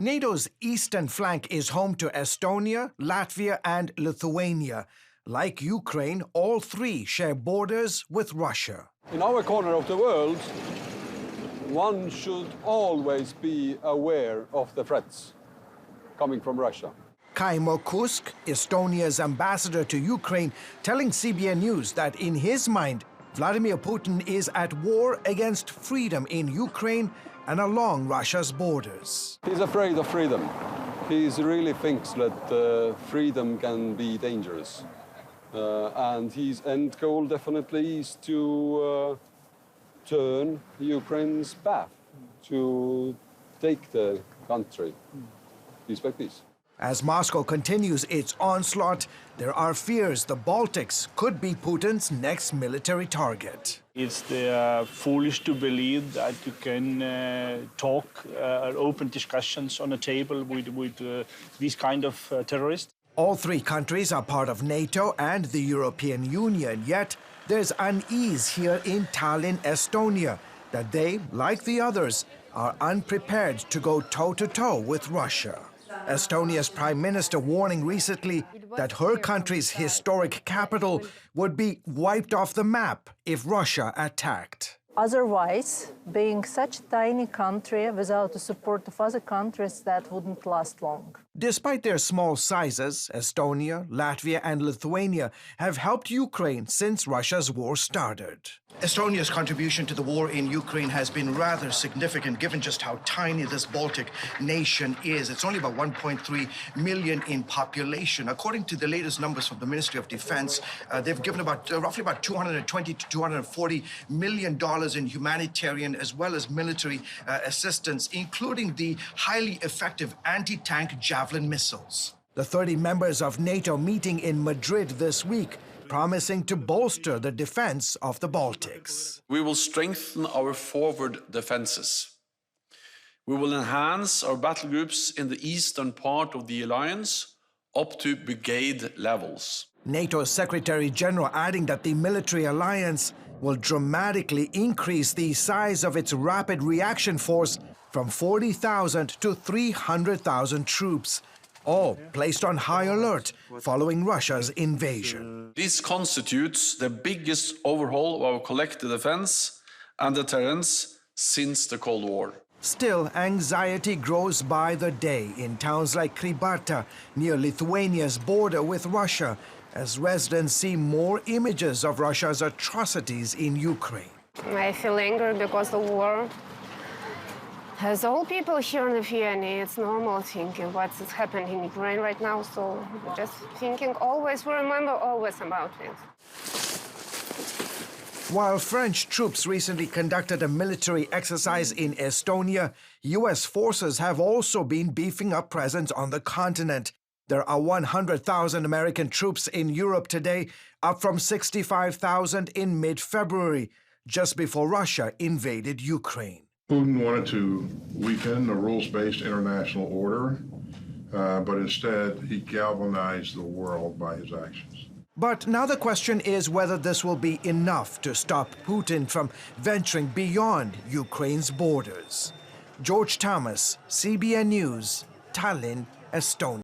NATO's eastern flank is home to Estonia, Latvia, and Lithuania. Like Ukraine, all three share borders with Russia. In our corner of the world, one should always be aware of the threats coming from Russia. Kaimo Kuusk, Estonia's ambassador to Ukraine, telling CBN News that in his mind, Vladimir Putin is at war against freedom in Ukraine and along Russia's borders. He's afraid of freedom. He really thinks that freedom can be dangerous. And his end goal definitely is to turn Ukraine's path, to take the country piece by piece. As Moscow continues its onslaught, there are fears the Baltics could be Putin's next military target. It's foolish to believe that you can talk open discussions on a table with these kind of terrorists. All three countries are part of NATO and the European Union, yet there's unease here in Tallinn, Estonia, that they, like the others, are unprepared to go toe-to-toe with Russia. Estonia's Prime Minister warning recently that her country's historic capital would be wiped off the map if Russia attacked. Otherwise, being such a tiny country without the support of other countries, that wouldn't last long. Despite their small sizes, Estonia, Latvia, and Lithuania have helped Ukraine since Russia's war started. Estonia's contribution to the war in Ukraine has been rather significant, given just how tiny this Baltic nation is. It's only about 1.3 million in population. According to the latest numbers from the Ministry of Defense, they've given roughly about $220 to $240 million in humanitarian as well as military assistance, including the highly effective anti-tank Javelin missiles. The 30 members of NATO meeting in Madrid this week, promising to bolster the defense of the Baltics. We will strengthen our forward defenses. We will enhance our battle groups in the eastern part of the alliance up to brigade levels. NATO's Secretary General adding that the military alliance will dramatically increase the size of its rapid reaction force from 40,000 to 300,000 troops, all placed on high alert following Russia's invasion. This constitutes the biggest overhaul of our collective defense and deterrence since the Cold War. Still, anxiety grows by the day in towns like Krybarta, near Lithuania's border with Russia, as residents see more images of Russia's atrocities in Ukraine. I feel angry because the war has all people here in Lithuania. It's normal thinking what's happening in Ukraine right now, so just thinking always, we remember always about it. While French troops recently conducted a military exercise in Estonia, U.S. forces have also been beefing up presence on the continent. There are 100,000 American troops in Europe today, up from 65,000 in mid-February, just before Russia invaded Ukraine. Putin wanted to weaken the rules-based international order, but instead he galvanized the world by his actions. But now the question is whether this will be enough to stop Putin from venturing beyond Ukraine's borders. George Thomas, CBN News, Tallinn, Estonia.